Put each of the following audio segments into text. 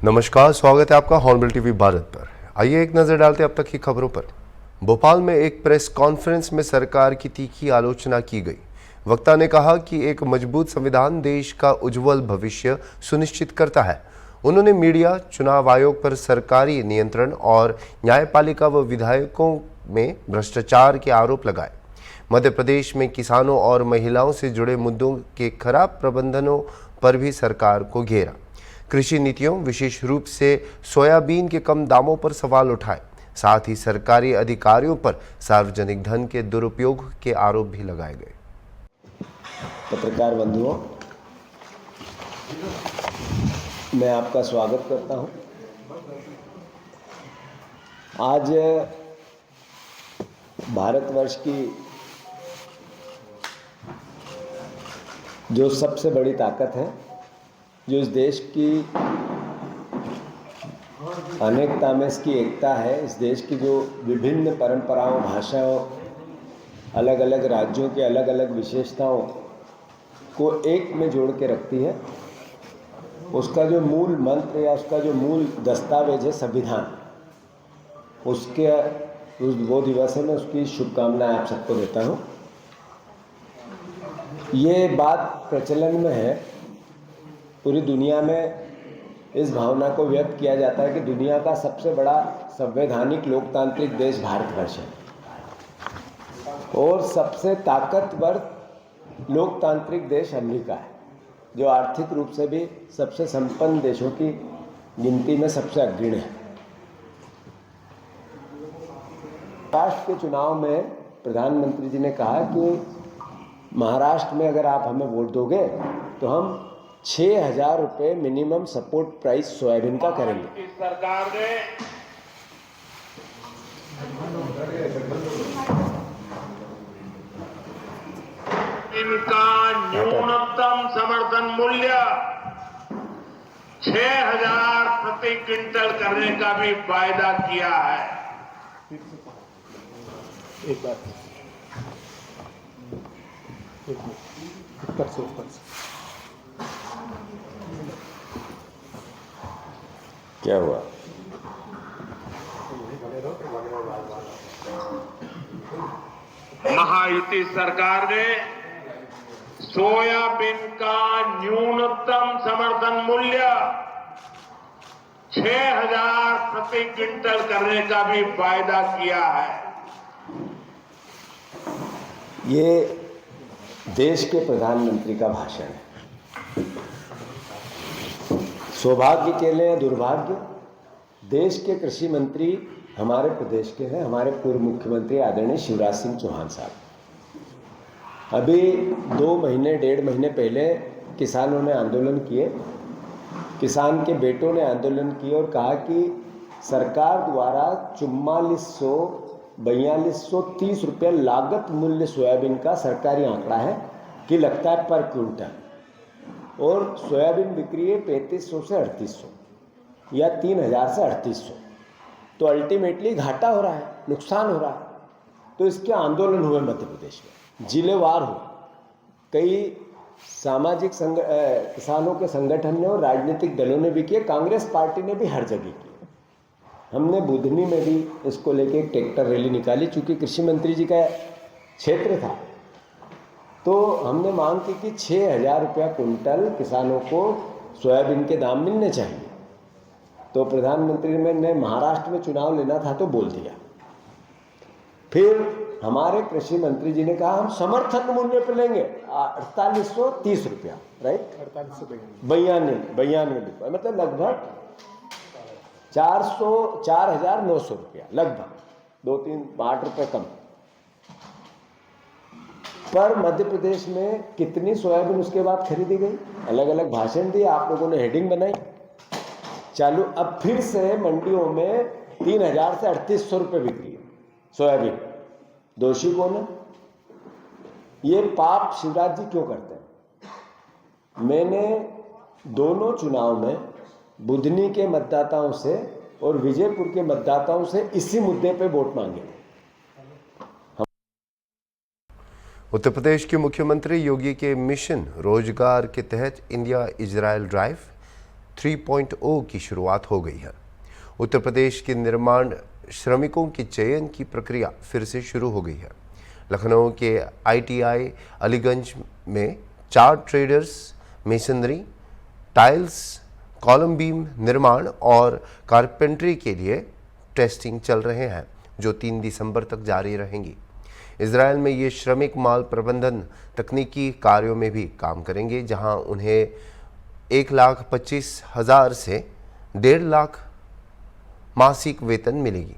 नमस्कार, स्वागत है आपका हॉर्नबिल टीवी भारत पर। आइए एक नजर डालते हैं अब तक की खबरों पर। भोपाल में एक प्रेस कॉन्फ्रेंस में सरकार की तीखी आलोचना की गई। वक्ता ने कहा कि एक मजबूत संविधान देश का उज्जवल भविष्य सुनिश्चित करता है। उन्होंने मीडिया, चुनाव आयोग पर सरकारी नियंत्रण और न्यायपालिका व विधायकों में भ्रष्टाचार के आरोप लगाए। मध्य प्रदेश में किसानों और महिलाओं से जुड़े मुद्दों के खराब प्रबंधनों पर भी सरकार को घेरा। कृषि नीतियों, विशेष रूप से सोयाबीन के कम दामों पर सवाल उठाए। साथ ही सरकारी अधिकारियों पर सार्वजनिक धन के दुरुपयोग के आरोप भी लगाए गए। पत्रकार बंधुओं, मैं आपका स्वागत करता हूं। आज भारतवर्ष की जो सबसे बड़ी ताकत है, जो इस देश की अनेकता में इसकी एकता है, इस देश की जो विभिन्न परंपराओं, भाषाओं, अलग अलग राज्यों के अलग अलग विशेषताओं को एक में जोड़ के रखती है, उसका जो मूल मंत्र या उसका जो मूल दस्तावेज है संविधान, उसके वो दिवस है, मैं उसकी शुभकामनाएं आप सबको देता हूँ। ये बात प्रचलन में है, पूरी दुनिया में इस भावना को व्यक्त किया जाता है कि दुनिया का सबसे बड़ा संवैधानिक लोकतांत्रिक देश भारतवर्ष है और सबसे ताकतवर लोकतांत्रिक देश अमेरिका है, जो आर्थिक रूप से भी सबसे संपन्न देशों की गिनती में सबसे अग्रणी है। महाराष्ट्र के चुनाव में प्रधानमंत्री जी ने कहा कि महाराष्ट्र में अगर आप हमें वोट दोगे तो हम 6,000 रुपये मिनिमम सपोर्ट प्राइस सोयाबीन का करेंगे। सरकार ने इनका न्यूनतम समर्थन मूल्य 6,000 प्रति क्विंटल करने का भी वायदा किया है। एक बात ऊपर से क्या हुआ? महायुति सरकार ने सोयाबीन का न्यूनतम समर्थन मूल्य 6,000 प्रति क्विंटल करने का भी वायदा किया है। ये देश के प्रधानमंत्री का भाषण है। सौभाग्य के लिए दुर्भाग्य, देश के कृषि मंत्री हमारे प्रदेश के हैं, हमारे पूर्व मुख्यमंत्री आदरणीय शिवराज सिंह चौहान साहब। अभी 2 महीने 1.5 महीने पहले किसानों ने आंदोलन किए, किसान के बेटों ने आंदोलन किए और कहा कि सरकार द्वारा 4430 रुपये लागत मूल्य सोयाबीन का सरकारी आंकड़ा है कि लगता है पर क्विंटल, और सोयाबीन बिक्री है 3500 से 3800 या 3000 से 3800, तो अल्टीमेटली घाटा हो रहा है, नुकसान हो रहा है। तो इसके आंदोलन हुए मध्य प्रदेश में, जिलेवार हुए। कई सामाजिक किसानों के संगठन ने और राजनीतिक दलों ने भी किए, कांग्रेस पार्टी ने भी हर जगह की। हमने बुधनी में भी इसको लेके एक ट्रैक्टर रैली निकाली, चूँकि कृषि मंत्री जी का क्षेत्र था, तो हमने मांग की कि 6,000 रुपया कुंटल किसानों को सोयाबीन के दाम मिलने चाहिए। तो प्रधानमंत्री ने महाराष्ट्र में चुनाव लेना था तो बोल दिया। फिर हमारे कृषि मंत्री जी ने कहा हम समर्थन मूल्य पर लेंगे 4830 रुपया, राइट, 92 रुपया, मतलब लगभग 4,900 रुपया, लगभग 2-3-8 रुपये कम। पर मध्य प्रदेश में कितनी सोयाबीन उसके बाद खरीदी गई, अलग अलग भाषण दिए, आप लोगों ने हेडिंग बनाई, चालू। अब फिर से मंडियों में 3,000 से 3,800 रुपये बिक्री है सोयाबीन। दोषी कौन है? ये पाप शिवराज जी क्यों करते हैं? मैंने दोनों चुनाव में बुधनी के मतदाताओं से और विजयपुर के मतदाताओं से इसी मुद्दे पे वोट मांगे थे। उत्तर प्रदेश के मुख्यमंत्री योगी के मिशन रोजगार के तहत इंडिया इजराइल ड्राइव 3.0 की शुरुआत हो गई है। उत्तर प्रदेश के निर्माण श्रमिकों के चयन की प्रक्रिया फिर से शुरू हो गई है। लखनऊ के ITI अलीगंज में 4 traders masonry, tiles, column beam निर्माण और कारपेंट्री के लिए टेस्टिंग चल रहे हैं, जो 3 दिसंबर तक जारी रहेंगी। इजराइल में ये श्रमिक माल प्रबंधन तकनीकी कार्यों में भी काम करेंगे, जहां उन्हें 1,25,000 से 1.5 लाख मासिक वेतन मिलेगी।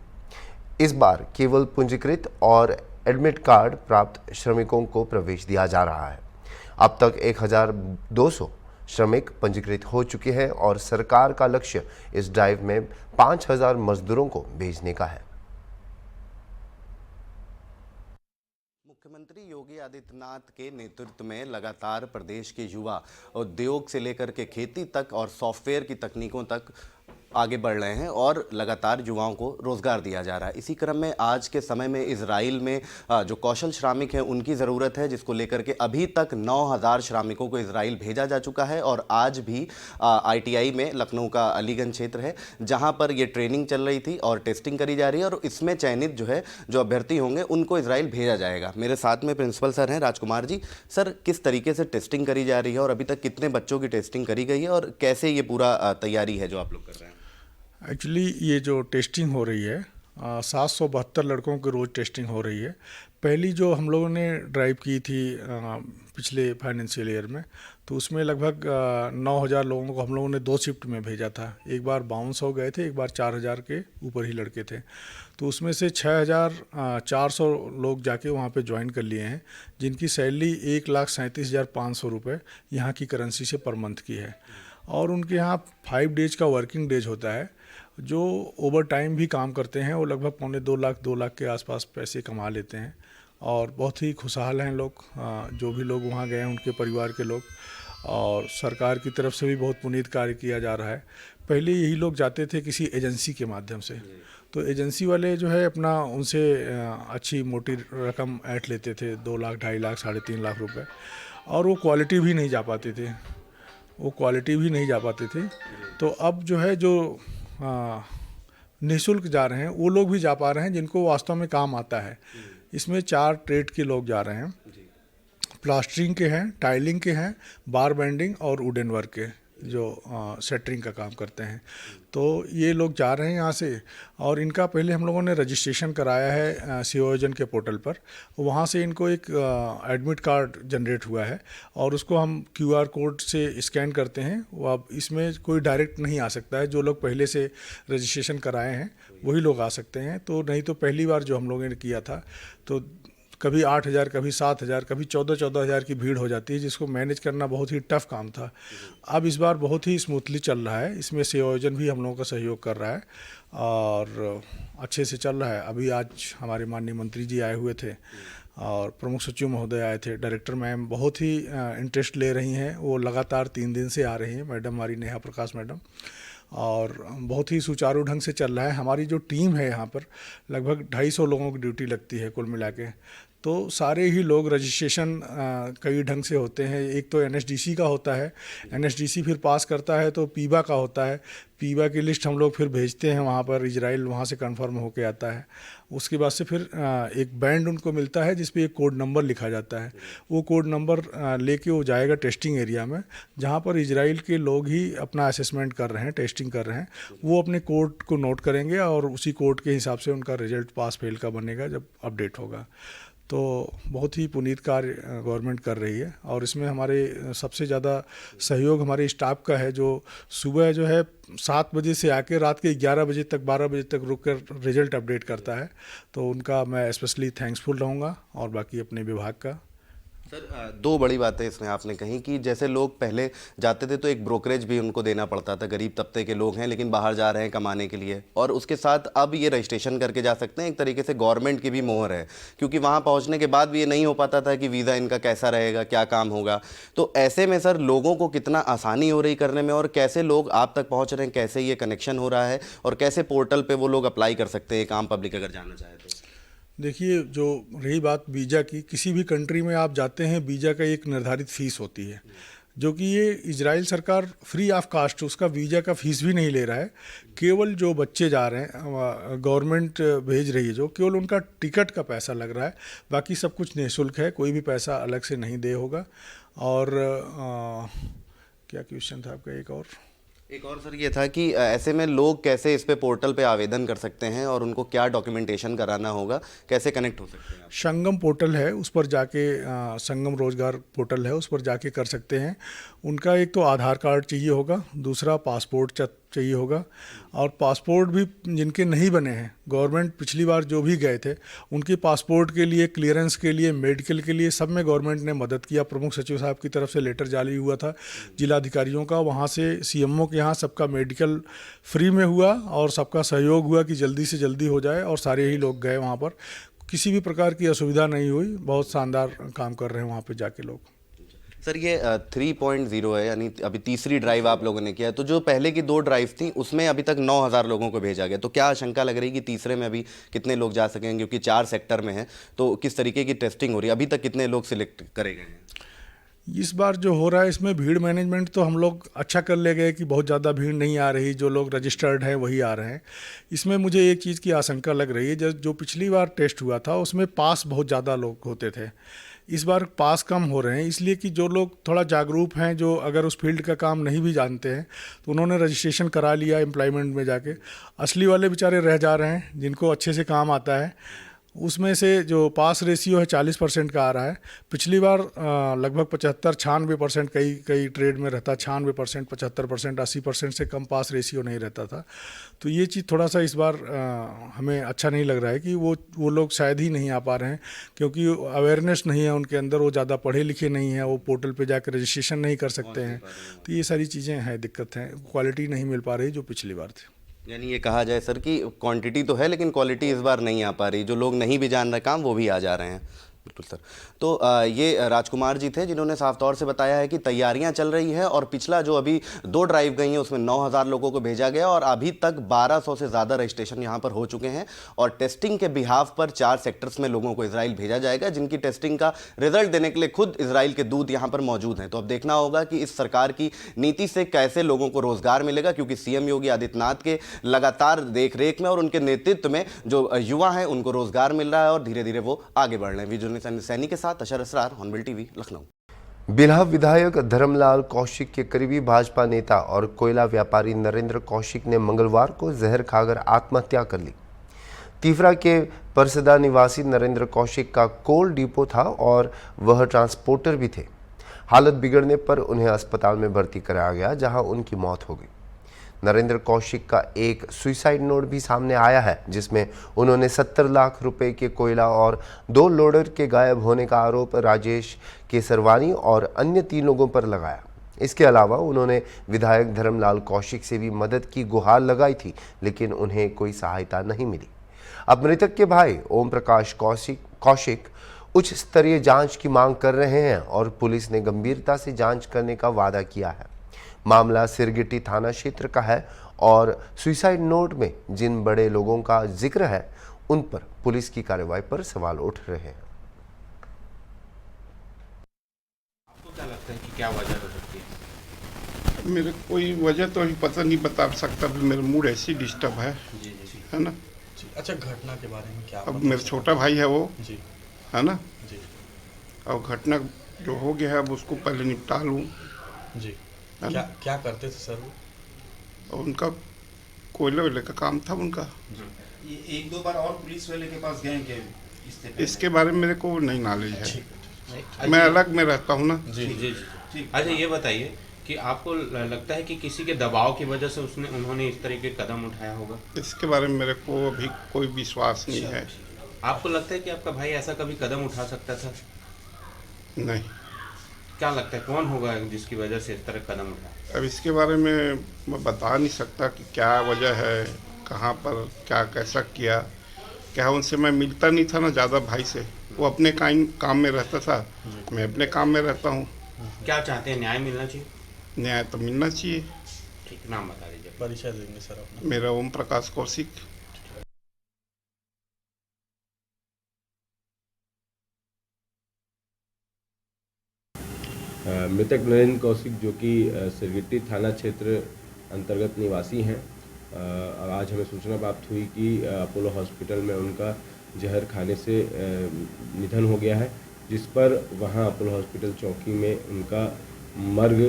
इस बार केवल पंजीकृत और एडमिट कार्ड प्राप्त श्रमिकों को प्रवेश दिया जा रहा है। अब तक 1,200 श्रमिक पंजीकृत हो चुके हैं और सरकार का लक्ष्य इस ड्राइव में 5,000 मजदूरों को भेजने का है। मुख्यमंत्री योगी आदित्यनाथ के नेतृत्व में लगातार प्रदेश के युवा उद्योग से लेकर के खेती तक और सॉफ्टवेयर की तकनीकों तक आगे बढ़ रहे हैं और लगातार युवाओं को रोजगार दिया जा रहा है। इसी क्रम में आज के समय में इजराइल में जो कौशल श्रमिक हैं उनकी ज़रूरत है, जिसको लेकर के अभी तक 9,000 श्रमिकों को इजराइल भेजा जा चुका है। और आज भी ITI में लखनऊ का अलीगंज क्षेत्र है, जहां पर ये ट्रेनिंग चल रही थी और टेस्टिंग करी जा रही है और इसमें चयनित जो अभ्यर्थी होंगे उनको इजराइल भेजा जाएगा। मेरे साथ में प्रिंसिपल सर हैं राजकुमार जी। सर, किस तरीके से टेस्टिंग करी जा रही है और अभी तक कितने बच्चों की टेस्टिंग करी गई है और कैसे ये पूरा तैयारी है जो आप लोग कर रहे हैं? एक्चुअली ये जो टेस्टिंग हो रही है 772 लड़कों की रोज़ टेस्टिंग हो रही है। पहली जो हम लोगों ने ड्राइव की थी पिछले फाइनेंशियल ईयर में, तो उसमें लगभग 9,000 लोगों को हम लोगों ने 2 शिफ्ट में भेजा था। एक बार बाउंस हो गए थे, एक बार 4,000 के ऊपर ही लड़के थे। तो उसमें से 6,400 लोग जाके वहाँ पे ज्वाइन कर लिए हैं, जिनकी सैलरी 1,37,500 रुपये यहाँ की करेंसी से पर मंथ की है। और उनके यहाँ 5 डेज का वर्किंग डेज होता है। जो ओवर टाइम भी काम करते हैं वो लगभग 2 लाख के आसपास पैसे कमा लेते हैं और बहुत ही खुशहाल हैं लोग। जो भी लोग वहाँ गए हैं उनके परिवार के लोग, और सरकार की तरफ से भी बहुत पुनीत कार्य किया जा रहा है। पहले यही लोग जाते थे किसी एजेंसी के माध्यम से, तो एजेंसी वाले जो है अपना उनसे अच्छी मोटी रकम ऐंठ लेते थे, 2 लाख, 2.5 लाख, 3.5 लाख रुपए, और वो क्वालिटी भी नहीं जा पाते थे। तो अब जो है जो निःशुल्क जा रहे हैं वो लोग भी जा पा रहे हैं जिनको वास्तव में काम आता है। इसमें 4 ट्रेड के लोग जा रहे हैं, प्लास्टरिंग के हैं, टाइलिंग के हैं, बार बेंडिंग और वुडन वर्क के, जो सेटरिंग का काम करते हैं। तो ये लोग जा रहे हैं यहाँ से, और इनका पहले हम लोगों ने रजिस्ट्रेशन कराया है सियोजन के पोर्टल पर। वहाँ से इनको एक एडमिट कार्ड जनरेट हुआ है और उसको हम QR कोड से स्कैन करते हैं। वो अब इसमें कोई डायरेक्ट नहीं आ सकता है। जो लोग पहले से रजिस्ट्रेशन कराए हैं वही लोग आ सकते हैं। तो नहीं तो पहली बार जो हम लोगों ने किया था तो कभी 8,000, कभी 7,000, कभी 14,000 की भीड़ हो जाती है, जिसको मैनेज करना बहुत ही टफ काम था। अब इस बार बहुत ही स्मूथली चल रहा है। इसमें संयोजन भी हम लोगों का सहयोग कर रहा है और अच्छे से चल रहा है। अभी आज हमारे माननीय मंत्री जी आए हुए थे और प्रमुख सचिव महोदय आए थे। डायरेक्टर मैम बहुत ही इंटरेस्ट ले रही हैं, वो लगातार 3 दिन से आ रही हैं, मैडम हमारी नेहा प्रकाश मैडम, और बहुत ही सुचारू ढंग से चल रहा है। हमारी जो टीम है यहाँ पर लगभग 250 लोगों की ड्यूटी लगती है कुल मिला के। तो सारे ही लोग रजिस्ट्रेशन कई ढंग से होते हैं। एक तो NSDC का होता है, NSDC फिर पास करता है तो पीबा का होता है। पीबा की लिस्ट हम लोग फिर भेजते हैं वहाँ पर, इजराइल वहाँ से कंफर्म होके आता है। उसके बाद से फिर एक बैंड उनको मिलता है जिस पे एक कोड नंबर लिखा जाता है। वो कोड नंबर लेके वो जाएगा टेस्टिंग एरिया में, जहाँ पर इजराइल के लोग ही अपना असेसमेंट कर रहे हैं, टेस्टिंग कर रहे हैं। वो अपने कोड को नोट करेंगे और उसी कोड के हिसाब से उनका रिजल्ट पास फेल का बनेगा जब अपडेट होगा। तो बहुत ही पुनीत कार्य गवर्नमेंट कर रही है। और इसमें हमारे सबसे ज़्यादा सहयोग हमारे स्टाफ का है, जो सुबह जो है 7 बजे से आके रात के 11 बजे तक, 12 बजे तक रुक कर रिजल्ट अपडेट करता है। तो उनका मैं स्पेशली थैंक्सफुल रहूँगा, और बाकी अपने विभाग का। सर, 2 बड़ी बातें इसमें आपने कही कि जैसे लोग पहले जाते थे तो एक ब्रोकरेज भी उनको देना पड़ता था, गरीब तबके के लोग हैं लेकिन बाहर जा रहे हैं कमाने के लिए, और उसके साथ अब ये रजिस्ट्रेशन करके जा सकते हैं। एक तरीके से गवर्नमेंट की भी मोहर है, क्योंकि वहाँ पहुँचने के बाद भी ये नहीं हो पाता था कि वीज़ा इनका कैसा रहेगा, क्या काम होगा। तो ऐसे में सर लोगों को कितना आसानी हो रही करने में, और कैसे लोग आप तक पहुँच रहे हैं, कैसे ये कनेक्शन हो रहा है, और कैसे पोर्टल पर वो लोग अप्लाई कर सकते हैं, आम पब्लिक अगर जानना चाहे तो? देखिए, जो रही बात वीज़ा की, किसी भी कंट्री में आप जाते हैं वीज़ा का एक निर्धारित फ़ीस होती है। जो कि ये इजराइल सरकार फ्री ऑफ कास्ट उसका वीज़ा का फीस भी नहीं ले रहा है। केवल जो बच्चे जा रहे हैं गवर्नमेंट भेज रही है जो केवल उनका टिकट का पैसा लग रहा है, बाकी सब कुछ निःशुल्क है, कोई भी पैसा अलग से नहीं दे होगा। और क्या क्वेश्चन था आपका एक और सर ये था कि ऐसे में लोग कैसे इस पे पोर्टल पे आवेदन कर सकते हैं और उनको क्या डॉक्यूमेंटेशन कराना होगा, कैसे कनेक्ट हो सकते हैं? संगम पोर्टल है, उस पर जाके संगम रोजगार पोर्टल है, उस पर जाके कर सकते हैं। उनका एक तो आधार कार्ड चाहिए होगा, दूसरा पासपोर्ट चाहिए होगा। और पासपोर्ट भी जिनके नहीं बने हैं, गवर्नमेंट पिछली बार जो भी गए थे उनके पासपोर्ट के लिए, क्लियरेंस के लिए, मेडिकल के लिए सब में गवर्नमेंट ने मदद किया। प्रमुख सचिव साहब की तरफ से लेटर जारी हुआ था जिलाधिकारियों का, वहाँ से सीएमओ के यहाँ सबका मेडिकल फ्री में हुआ और सबका सहयोग हुआ कि जल्दी से जल्दी हो जाए, और सारे ही लोग गए वहाँ पर, किसी भी प्रकार की असुविधा नहीं हुई। बहुत शानदार काम कर रहे हैं वहाँ पे जाके लोग। सर ये 3.0 है, यानी अभी तीसरी ड्राइव आप लोगों ने किया, तो जो पहले की 2 ड्राइव थी उसमें अभी तक 9,000 लोगों को भेजा गया, तो क्या आशंका लग रही है कि तीसरे में अभी कितने लोग जा सकेंगे, क्योंकि 4 सेक्टर में है, तो किस तरीके की टेस्टिंग हो रही है, अभी तक कितने लोग सिलेक्ट करे गए हैं? इस बार जो हो रहा है इसमें भीड़ मैनेजमेंट तो हम लोग अच्छा कर ले गए कि बहुत ज़्यादा भीड़ नहीं आ रही, जो लोग रजिस्टर्ड हैं वही आ रहे हैं। इसमें मुझे एक चीज़ की आशंका लग रही है, जो पिछली बार टेस्ट हुआ था उसमें पास बहुत ज़्यादा लोग होते थे, इस बार पास कम हो रहे हैं, इसलिए कि जो लोग थोड़ा जागरूक हैं, जो अगर उस फील्ड का काम नहीं भी जानते हैं तो उन्होंने रजिस्ट्रेशन करा लिया एम्प्लॉयमेंट में जाके। असली वाले बेचारे रह जा रहे हैं जिनको अच्छे से काम आता है। उसमें से जो पास रेशियो है 40% का आ रहा है। पिछली बार लगभग 75-96% कई ट्रेड में रहता, 96%, 75%, 80% से कम पास रेशियो नहीं रहता था। तो ये चीज़ थोड़ा सा इस बार हमें अच्छा नहीं लग रहा है कि वो लोग शायद ही नहीं आ पा रहे हैं, क्योंकि अवेयरनेस नहीं है उनके अंदर, वो ज़्यादा पढ़े लिखे नहीं हैं, वो पोर्टल पे जाकर रजिस्ट्रेशन नहीं कर सकते हैं। तो ये सारी चीज़ें हैं, दिक्कत हैं, क्वालिटी नहीं मिल पा रही जो पिछली बार थी। यानी ये कहा जाए सर कि क्वांटिटी तो है लेकिन क्वालिटी इस बार नहीं आ पा रही, जो लोग नहीं भी जान रहे काम वो भी आ जा रहे हैं। बिल्कुल सर। तो ये राजकुमार जी थे जिन्होंने साफ तौर से बताया है कि तैयारियां चल रही है और पिछला जो अभी 2 ड्राइव गई हैं उसमें 9,000 लोगों को भेजा गया और अभी तक 1,200 से ज़्यादा रजिस्ट्रेशन यहां पर हो चुके हैं और टेस्टिंग के बिहाफ पर 4 सेक्टर्स में लोगों को इजराइल भेजा जाएगा, जिनकी टेस्टिंग का रिजल्ट देने के लिए खुद इजराइल के दूत यहां पर मौजूद हैं। तो अब देखना होगा कि इस सरकार की नीति से कैसे लोगों को रोजगार मिलेगा, क्योंकि सीएम योगी आदित्यनाथ के लगातार देखरेख में और उनके नेतृत्व में जो युवा हैं उनको रोजगार मिल रहा है और धीरे धीरे वो आगे बढ़ रहे हैं। वीडियो सैनी के साथ अशर असरार, हॉर्नबिल टीवी, लखनऊ। बिल्हा विधायक धर्मलाल कौशिक के करीबी भाजपा नेता और कोयला व्यापारी नरेंद्र कौशिक ने मंगलवार को जहर खाकर आत्महत्या कर ली। तीवरा के परसदा निवासी नरेंद्र कौशिक का कोल डिपो था और वह ट्रांसपोर्टर भी थे। हालत बिगड़ने पर उन्हें अस्पताल में भर्ती कराया गया, जहां उनकी मौत हो गई। नरेंद्र कौशिक का एक सुसाइड नोट भी सामने आया है, जिसमें उन्होंने 70 लाख रुपए के कोयला और 2 लोडर के गायब होने का आरोप राजेश केसरवानी और अन्य 3 लोगों पर लगाया। इसके अलावा उन्होंने विधायक धर्मलाल कौशिक से भी मदद की गुहार लगाई थी, लेकिन उन्हें कोई सहायता नहीं मिली। अब मृतक के भाई ओम प्रकाश कौशिक उच्च स्तरीय जांच की मांग कर रहे हैं और पुलिस ने गंभीरता से जांच करने का वादा किया है। मामला सिरगिट्टी थाना क्षेत्र का है और सुसाइड नोट में जिन बड़े लोगों का जिक्र है उन पर पुलिस की कार्रवाई पर सवाल उठ रहे हैं। आपको क्या लगता है कि क्या वजह हो सकती है? मेरे कोई वजह तो अभी पता नहीं बता सकता, मेरा मूड ऐसी डिस्टर्ब है। जी जी है ना। अच्छा, घटना के बारे में क्या? अब मेरा छोटा भाई है वो, जी है ना। जी और घटना जो हो गया है अब उसको पहले निपटा लूँ। जी। है क्या ना? क्या करते थे सर वो? और उनका कोयले वोले का काम था उनका। ये 1-2 बार और पुलिस वाले के पास गए क्या इससे पहले? इसके बारे में मेरे को नहीं नॉलेज है, ठीक। मैं अलग में रहता हूँ ना। जी जी जी। ठीक। अच्छा, ये बताइए कि आपको लगता है कि किसी के दबाव की वजह से उन्होंने इस तरह के कदम उठाया होगा? इसके बारे में मेरे को अभी कोई विश्वास नहीं है। आपको लगता है कि आपका भाई ऐसा कभी कदम उठा सकता था? नहीं। क्या लगता है कौन होगा जिसकी वजह से इस तरह कदम उठाया? अब इसके बारे में मैं बता नहीं सकता कि क्या वजह है, कहाँ पर क्या कैसा किया। क्या उनसे मैं मिलता नहीं था ना ज़्यादा भाई से, वो अपने काम में रहता था, मैं अपने काम में रहता हूँ। क्या चाहते हैं, न्याय मिलना चाहिए? न्याय तो मिलना चाहिए। ठीक, नाम बता दीजिए। परिचय देंगे सर अपना। मेरा ओम प्रकाश कौशिक। मृतक नरेंद्र कौशिक जो कि सिरगिट्टी थाना क्षेत्र अंतर्गत निवासी हैं, आज हमें सूचना प्राप्त हुई कि अपोलो हॉस्पिटल में उनका जहर खाने से निधन हो गया है, जिस पर वहां अपोलो हॉस्पिटल चौकी में उनका मर्ग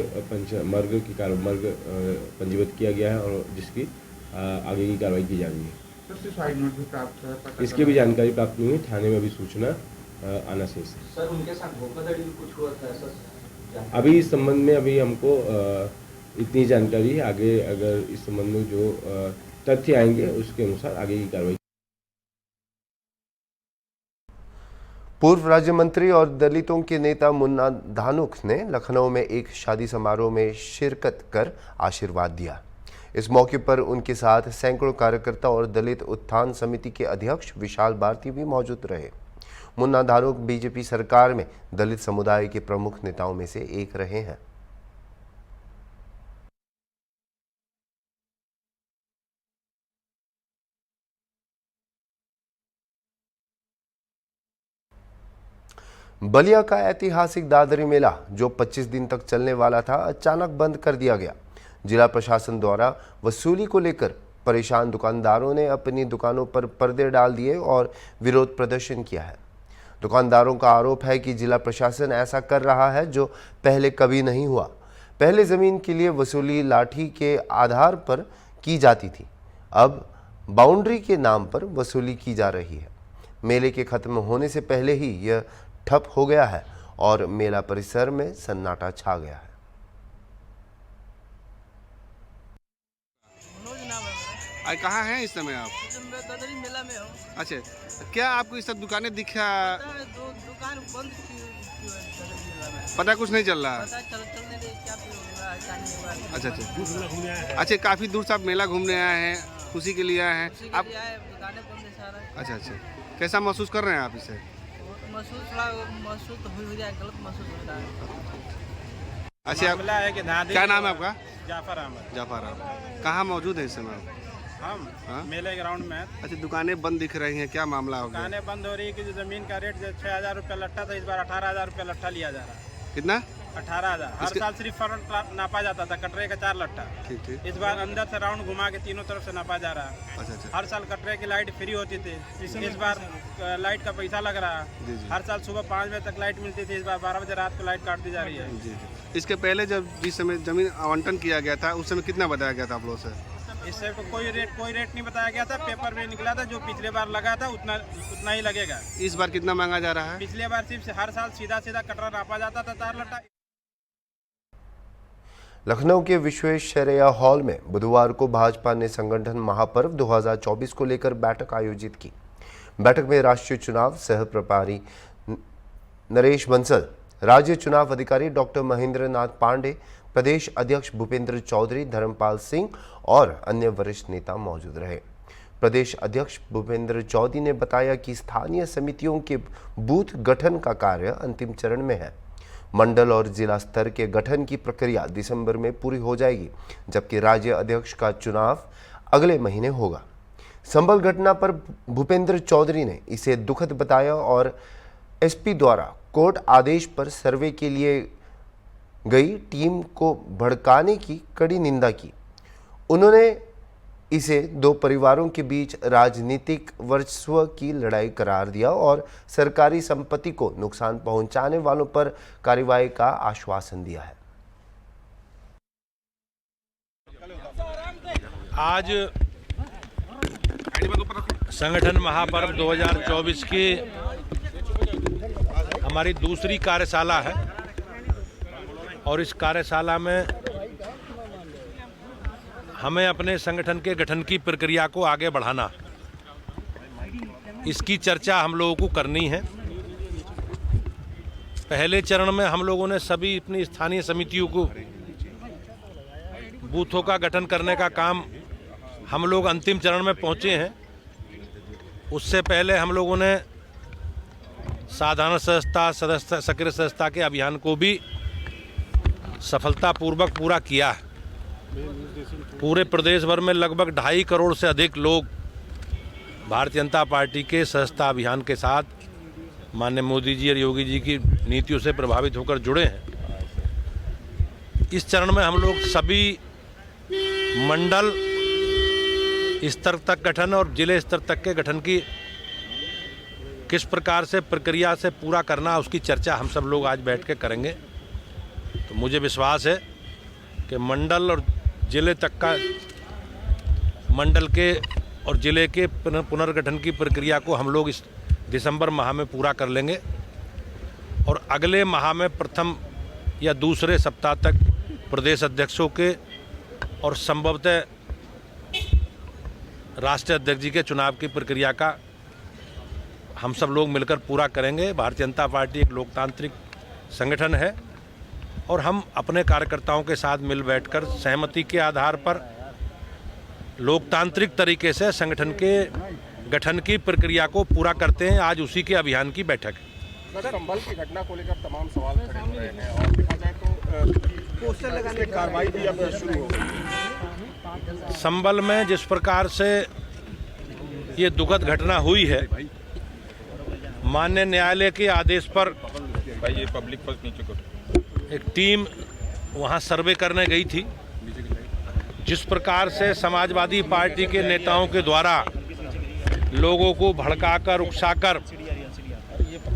पंजीबद्ध किया गया है और जिसकी आगे की कार्रवाई की जा रही है। सुसाइड नोट भी प्राप्त है, इसकी भी जानकारी प्राप्त नहीं हुई, थाने में भी सूचना आना शेष है। सर उनके साथ धोखाधड़ी भी कुछ हुआ था ऐसा? अभी इस संबंध में अभी हमको इतनी जानकारी है, आगे अगर इस संबंध में जो तथ्य आएंगे उसके अनुसार आगे की कार्रवाई। पूर्व राज्य मंत्री और दलितों के नेता मुन्ना धानुक ने लखनऊ में एक शादी समारोह में शिरकत कर आशीर्वाद दिया। इस मौके पर उनके साथ सैकड़ों कार्यकर्ता और दलित उत्थान समिति के अध्यक्ष विशाल भारती भी मौजूद रहे। मुन्ना धानुक बीजेपी सरकार में दलित समुदाय के प्रमुख नेताओं में से एक रहे हैं। बलिया का ऐतिहासिक दादरी मेला जो 25 दिन तक चलने वाला था, अचानक बंद कर दिया गया। जिला प्रशासन द्वारा वसूली को लेकर परेशान दुकानदारों ने अपनी दुकानों पर पर्दे डाल दिए और विरोध प्रदर्शन किया है। दुकानदारों का आरोप है कि जिला प्रशासन ऐसा कर रहा है जो पहले कभी नहीं हुआ। पहले जमीन के लिए वसूली लाठी के आधार पर की जाती थी, अब बाउंड्री के नाम पर वसूली की जा रही है। मेले के खत्म होने से पहले ही यह ठप हो गया है और मेला परिसर में सन्नाटा छा गया है। कहाँ हैं इस समय आप? दादरी मेला में हूँ। अच्छा, क्या आपको ये सब दुकानें दिखा? दुकान बंद पता कुछ नहीं चल रहा? चलने दे, क्या होगा? अच्छा, अच्छा, काफी दूर से आप मेला घूमने आए हैं, खुशी के लिए आए हैं आप? दुकानें बंद है सारा। अच्छा, कैसा महसूस कर रहे हैं आप इसे? महसूस तो हो जाए, गलत महसूस हो रहा है। अच्छा, क्या नाम है आपका? जाफर अहमद। जाफर अहमद, कहाँ मौजूद है इस समय? हम मेले ग्राउंड में। अच्छा, दुकानें बंद दिख रही हैं, क्या मामला हो गया? दुकानें बंद हो रही है कि जो जमीन का रेट 6,000 रुपया लट्ठा था, इस बार 18,000 रुपया लट्ठा लिया जा रहा है। कितना? 18,000। हर साल सिर्फ फ्रंट नापा जाता था, कटरे का 4 लट्ठा। ठीक। इस बार अंदर से राउंड घुमा के तीनों तरफ से नापा जा रहा है। अच्छा। हर साल कटरे की लाइट फ्री होती थी, इस बार लाइट का पैसा लग रहा है। हर साल सुबह 5 बजे तक लाइट मिलती थी, इस बार 12 बजे रात को लाइट काट दी जा रही है। जी। इसके पहले जब जिस समय जमीन आवंटन किया गया था उस समय कितना बताया गया था आप लोगों से? इससे कोई रेट नहीं बताया गया था, पेपर में निकला था जो पिछले बार लगा था उतना ही लगेगा। इस बार कितना मांगा जा रहा है? पिछले बार सिर्फ हर साल सीधा कटरा नापा जाता था, 4 लट्ठा। लखनऊ के विश्वेश्वरैया हॉल में बुधवार को भाजपा ने संगठन महापर्व 2024 को लेकर बैठक आयोजित की। बैठक में राष्ट्रीय चुनाव सह प्रभारी नरेश बंसल, राज्य चुनाव अधिकारी डॉक्टर महेंद्र नाथ पांडे, प्रदेश अध्यक्ष भूपेंद्र चौधरी, धर्मपाल सिंह और अन्य वरिष्ठ नेता मौजूद रहे। प्रदेश अध्यक्ष भूपेंद्र चौधरी ने बताया कि स्थानीय समितियों के बूथ गठन का कार्य अंतिम चरण में है। मंडल और जिला स्तर के गठन की प्रक्रिया दिसंबर में पूरी हो जाएगी, जबकि राज्य अध्यक्ष का चुनाव अगले महीने होगा। संबल घटना पर भूपेंद्र चौधरी ने इसे दुखद बताया और एसपी द्वारा कोर्ट आदेश पर सर्वे के लिए गई टीम को भड़काने की कड़ी निंदा की। उन्होंने इसे दो परिवारों के बीच राजनीतिक वर्चस्व की लड़ाई करार दिया और सरकारी संपत्ति को नुकसान पहुंचाने वालों पर कार्रवाई का आश्वासन दिया है। आज संगठन महापर्व 2024 की हमारी दूसरी कार्यशाला है और इस कार्यशाला में हमें अपने संगठन के गठन की प्रक्रिया को आगे बढ़ाना, इसकी चर्चा हम लोगों को करनी है। पहले चरण में हम लोगों ने सभी अपनी स्थानीय समितियों को बूथों का गठन करने का काम हम लोग अंतिम चरण में पहुंचे हैं। उससे पहले हम लोगों ने साधारण सदस्यता, सदस्य सक्रिय सदस्यता के अभियान को भी सफलतापूर्वक पूरा किया है। पूरे प्रदेश भर में लगभग 2.5 करोड़ से अधिक लोग भारतीय जनता पार्टी के सदस्यता अभियान के साथ माननीय मोदी जी और योगी जी की नीतियों से प्रभावित होकर जुड़े हैं। इस चरण में हम लोग सभी मंडल स्तर तक गठन और जिले स्तर तक के गठन की किस प्रकार से प्रक्रिया से पूरा करना, उसकी चर्चा हम सब लोग आज बैठ के करेंगे। तो मुझे विश्वास है कि मंडल और जिले तक का मंडल के और जिले के पुनर्गठन की प्रक्रिया को हम लोग इस दिसंबर माह में पूरा कर लेंगे और अगले माह में प्रथम या दूसरे सप्ताह तक प्रदेश अध्यक्षों के और संभवतः राष्ट्रीय अध्यक्ष जी के चुनाव की प्रक्रिया का हम सब लोग मिलकर पूरा करेंगे। भारतीय जनता पार्टी एक लोकतांत्रिक संगठन है और हम अपने कार्यकर्ताओं के साथ मिल बैठकर सहमति के आधार पर लोकतांत्रिक तरीके से संगठन के गठन की प्रक्रिया को पूरा करते हैं। आज उसी के अभियान की बैठक है। संभल की घटना को लेकर तमाम सवाल खड़े हो रहे हैं और देखा जाए तो पोस्टर लगाने की कार्रवाई भी अब शुरू हो गई। संभल में जिस प्रकार से ये दुखद घटना हुई है, माननीय न्यायालय के आदेश पर भाई ये पब्लिक पर नीचे करो। एक टीम वहाँ सर्वे करने गई थी। जिस प्रकार से समाजवादी पार्टी के नेताओं के द्वारा लोगों को भड़काकर उकसाकर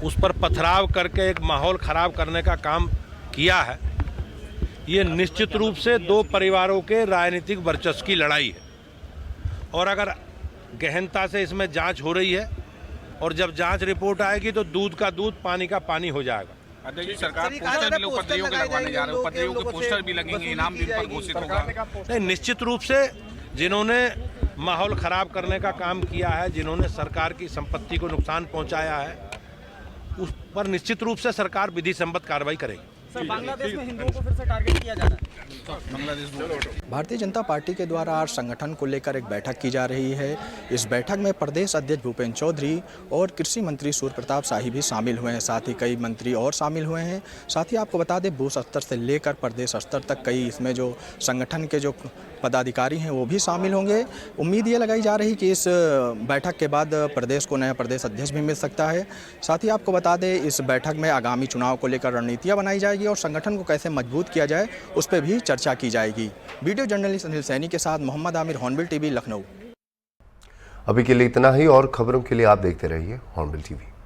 उस पर पथराव करके एक माहौल खराब करने का काम किया है, ये निश्चित रूप से दो परिवारों के राजनीतिक वर्चस्व की लड़ाई है और अगर गहनता से इसमें जांच हो रही है और जब जांच रिपोर्ट आएगी तो दूध का दूध पानी का पानी हो जाएगा। अध्यक्ष जी, सरकार पोस्टर भी लोग उपद्रवियों के लगवाने जा रहे हैं, उपद्रवियों के पोस्टर भी लगेंगे, इनाम भी पर घोषित होगा। नहीं, निश्चित रूप से जिन्होंने माहौल खराब करने का काम किया है, जिन्होंने सरकार की संपत्ति को नुकसान पहुंचाया है, उस पर निश्चित रूप से सरकार विधि संबद्ध कार्रवाई करेगी। सर, बांग्लादेश में हिंदुओं को फिर से टारगेट किया जा रहा है। भारतीय जनता पार्टी के द्वारा आज संगठन को लेकर एक बैठक की जा रही है। इस बैठक में प्रदेश अध्यक्ष भूपेंद्र चौधरी और कृषि मंत्री सूर्य प्रताप शाही भी शामिल हुए हैं, साथ ही कई मंत्री और शामिल हुए हैं। साथ ही आपको बता दें, बूथ स्तर से लेकर प्रदेश स्तर तक कई इसमें जो संगठन के जो पदाधिकारी हैं वो भी शामिल होंगे। उम्मीद ये लगाई जा रही कि इस बैठक के बाद प्रदेश को नया प्रदेश अध्यक्ष भी मिल सकता है। साथ ही आपको बता दें, इस बैठक में आगामी चुनाव को लेकर रणनीतियाँ बनाई जाएगी और संगठन को कैसे मजबूत किया जाए उस पर भी चर्चा की जाएगी। वीडियो जर्नलिस्ट अनिल सैनी के साथ मोहम्मद आमिर, हॉर्नबिल टीवी, लखनऊ। अभी के लिए इतना ही और खबरों के लिए आप देखते रहिए हॉर्नबिल टीवी।